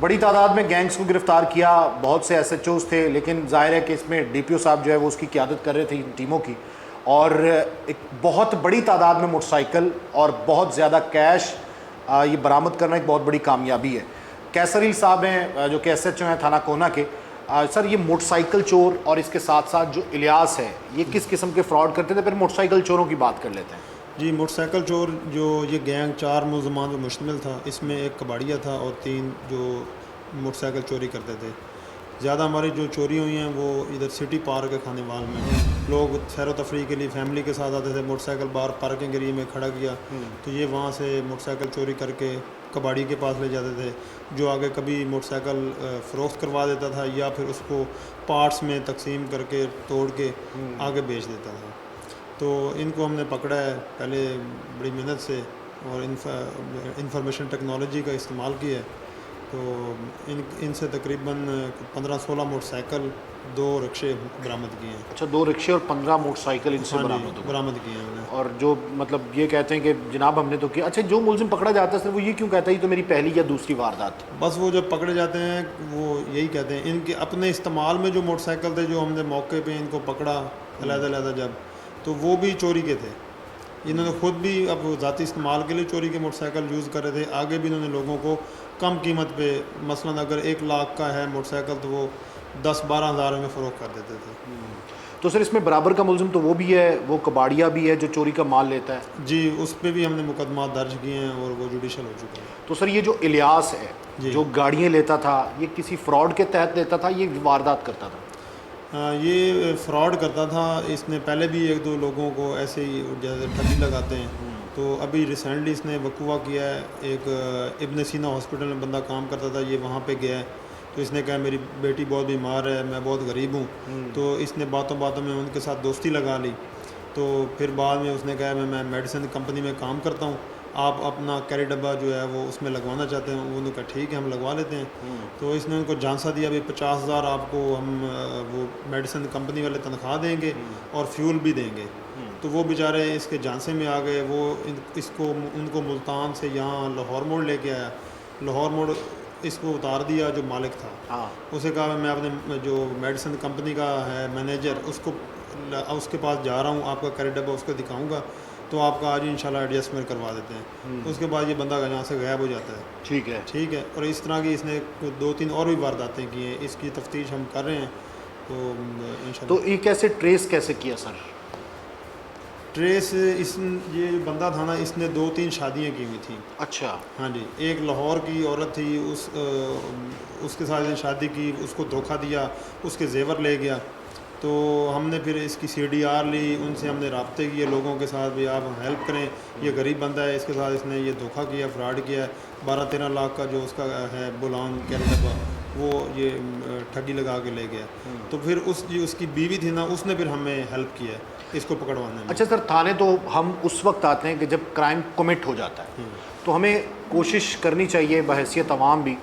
بڑی تعداد میں گینگز کو گرفتار کیا، بہت سے ایس ایچ اوز تھے، لیکن ظاہر ہے کہ اس میں ڈی پی او صاحب جو ہے وہ اس کی قیادت کر رہے تھے ان ٹیموں کی، اور ایک بہت بڑی تعداد میں موٹر سائیکل اور بہت زیادہ کیش یہ برآمد کرنا ایک بہت بڑی کامیابی ہے۔ کیسر علی صاحب ہیں جو کہ ایس ایچ او ہیں تھانہ کونا کے، سر یہ موٹر سائیکل چور اور اس کے ساتھ ساتھ جو الیاس ہے یہ کس قسم کے فراڈ کرتے تھے؟ پھر موٹر سائیکل چوروں کی بات کر لیتے ہیں۔ جی، موٹر سائیکل چور جو یہ گینگ 4 ملزمان پر مشتمل تھا، اس میں ایک کباڑیا تھا اور 3 جو موٹر سائیکل چوری کرتے تھے۔ زیادہ ہماری جو چوری ہوئی ہیں وہ ادھر سٹی پارک ہے کھانے وال میں، لوگ سیر و تفریح کے لیے فیملی کے ساتھ آتے تھے، موٹر سائیکل باہر پارکنگ ایریا میں کھڑا کیا تو یہ وہاں سے موٹر سائیکل چوری کر کے کباڑی کے پاس لے جاتے تھے، جو آگے کبھی موٹر سائیکل فروخت کروا دیتا تھا یا پھر اس کو پارٹس میں تقسیم کر کے توڑ کے آگے بیچ دیتا تھا۔ تو ان کو ہم نے پکڑا ہے پہلے بڑی محنت سے اور انفارمیشن ٹیکنالوجی کا استعمال کیا ہے، تو ان سے تقریباً 15-16 موٹر سائیکل 2 رکشے برآمد کیے ہیں۔ اچھا، 2 رکشے اور 15 موٹر سائیکل ان سے برآمد کیے ہیں۔ اور جو مطلب یہ کہتے ہیں کہ جناب ہم نے تو کیا، اچھا جو ملزم پکڑا جاتا ہے سر وہ یہ کیوں کہتا ہے یہ تو میری پہلی یا دوسری واردات؟ بس وہ جب پکڑے جاتے ہیں وہ یہی کہتے ہیں، ان کے اپنے استعمال میں جو موٹر سائیکل تھے جو ہم نے موقع پہ ان کو پکڑا علیحدہ جب، تو وہ بھی چوری کے تھے۔ انہوں نے خود بھی اب ذاتی استعمال کے لیے چوری کے موٹر سائیکل یوز کر رہے تھے، آگے بھی انہوں نے لوگوں کو کم قیمت پہ، مثلاً اگر 1 لاکھ کا ہے موٹر سائیکل تو وہ 10-12 ہزار میں فروخت کر دیتے تھے۔ تو سر اس میں برابر کا ملزم تو وہ بھی ہے، وہ کباڑیا بھی ہے جو چوری کا مال لیتا ہے؟ جی، اس پہ بھی ہم نے مقدمات درج کیے ہیں اور وہ جوڈیشل ہو چکے ہیں۔ تو سر یہ جو الیاس ہے جو گاڑیاں لیتا تھا یہ کسی فراڈ کے تحت لیتا تھا، یہ واردات کرتا تھا؟ یہ فراڈ کرتا تھا، اس نے پہلے بھی 1-2 لوگوں کو ایسے ہی جیسے ٹھگی لگاتے ہیں، تو ابھی ریسنٹلی اس نے وقوع کیا ہے، ایک ابن سینا ہاسپٹل میں بندہ کام کرتا تھا، یہ وہاں پہ گیا ہے تو اس نے کہا میری بیٹی بہت بیمار ہے، میں بہت غریب ہوں، تو اس نے باتوں میں ان کے ساتھ دوستی لگا لی، تو پھر بعد میں اس نے کہا میں میڈیسن کمپنی میں کام کرتا ہوں، آپ اپنا کیری ڈبہ جو ہے وہ اس میں لگوانا چاہتے ہیں؟ انہوں نے کہا ٹھیک ہے ہم لگوا لیتے ہیں، تو اس نے ان کو جھانسا دیا بھی 50,000 آپ کو ہم وہ میڈیسن کمپنی والے تنخواہ دیں گے اور فیول بھی دیں گے، تو وہ بیچارے اس کے جھانسے میں آ گئے، وہ ان کو ملتان سے یہاں لاہور موڑ لے کے آیا، لاہور موڑ اس کو اتار دیا جو مالک تھا، اسے کہا میں اپنے جو میڈیسن کمپنی کا ہے مینیجر اس کے پاس جا رہا ہوں، آپ کا کیری ڈبہ اس کو دکھاؤں گا تو آپ کا آج انشاءاللہ ایڈجسٹمنٹ کروا دیتے ہیں، اس کے بعد یہ بندہ یہاں سے غائب ہو جاتا ہے۔ ٹھیک ہے، اور اس طرح کی اس نے 2-3 اور بھی وارداتیں کی ہیں، اس کی تفتیش ہم کر رہے ہیں، تو انشاءاللہ۔ تو یہ کیسے ٹریس کیسے کیا سر؟ ٹریس یہ بندہ تھا نا، اس نے 2-3 شادیاں کی ہوئی تھیں۔ اچھا، ہاں جی، ایک لاہور کی عورت تھی، اس کے ساتھ شادی کی، اس کو دھوکہ دیا، اس کے زیور لے گیا، تو ہم نے پھر اس کی CDR لی، ان سے ہم نے رابطے کیے لوگوں کے ساتھ بھی آپ ہیلپ کریں، یہ غریب بندہ ہے، اس کے ساتھ اس نے یہ دھوکہ کیا، فراڈ کیا ہے، 12-13 لاکھ کا جو اس کا ہے بولان کیری ڈبہ وہ یہ ٹھگی لگا کے لے گیا، تو پھر اس کی بیوی تھی نا، اس نے پھر ہمیں ہیلپ کیا اس کو پکڑوانے میں۔ اچھا سر، تھانے تو ہم اس وقت آتے ہیں کہ جب کرائم کمٹ ہو جاتا ہے، تو ہمیں کوشش کرنی چاہیے بحیثیت عوام بھی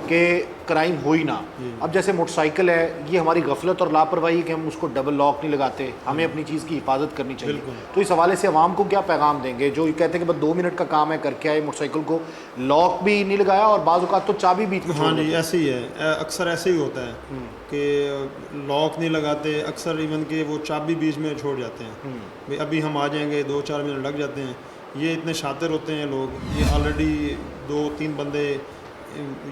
کہ کرائم ہو ہی نہ۔ اب جیسے موٹر سائیکل ہے، یہ ہماری غفلت اور لاپرواہی کہ ہم اس کو ڈبل لاک نہیں لگاتے، ہمیں اپنی چیز کی حفاظت کرنی چاہیے، تو اس حوالے سے عوام کو کیا پیغام دیں گے جو یہ کہتے ہیں کہ بس 2 منٹ کا کام ہے کر کے آئے، موٹر سائیکل کو لاک بھی نہیں لگایا اور بعض اوقات تو چابی بیچ میں؟ ہاں جی، ایسے ہی ہے، اکثر ایسے ہی ہوتا ہے کہ لاک نہیں لگاتے، اکثر ایون کہ وہ چابی بیچ میں چھوڑ جاتے ہیں، ابھی ہم آ جائیں گے، 2-4 منٹ لگ جاتے ہیں، یہ اتنے شاطر ہوتے ہیں لوگ، یہ آلریڈی 2-3 بندے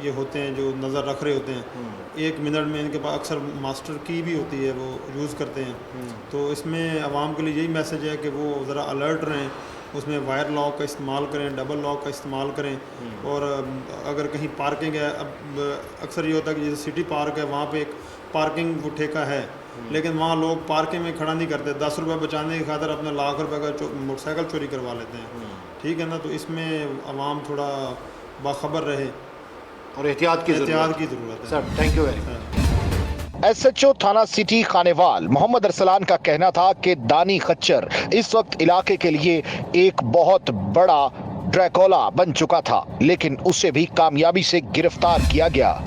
یہ ہوتے ہیں جو نظر رکھ رہے ہوتے ہیں، 1 منٹ میں ان کے پاس اکثر ماسٹر کی بھی ہوتی ہے، وہ یوز کرتے ہیں، تو اس میں عوام کے لیے یہی میسیج ہے کہ وہ ذرا الرٹ رہیں، اس میں وائر لاک کا استعمال کریں، ڈبل لاک کا استعمال کریں، اور اگر کہیں پارکنگ ہے، اب اکثر یہ ہوتا ہے کہ جیسے سٹی پارک ہے وہاں پہ ایک پارکنگ وہ ٹھیکہ ہے، لیکن وہاں لوگ پارکنگ میں کھڑا نہیں کرتے، 10 روپے بچانے کی خاطر اپنے لاکھ روپے کا موٹر سائیکل چوری کروا لیتے ہیں، ٹھیک ہے نا، تو اس میں عوام تھوڑا باخبر رہے اور احتیاط کی ضرورت ہے۔ Sir thank you very much. S H O تھانہ سٹی خانیوال محمد ارسلان کا کہنا تھا کہ دانی خچر اس وقت علاقے کے لیے ایک بہت بڑا ڈریکولا بن چکا تھا، لیکن اسے بھی کامیابی سے گرفتار کیا گیا۔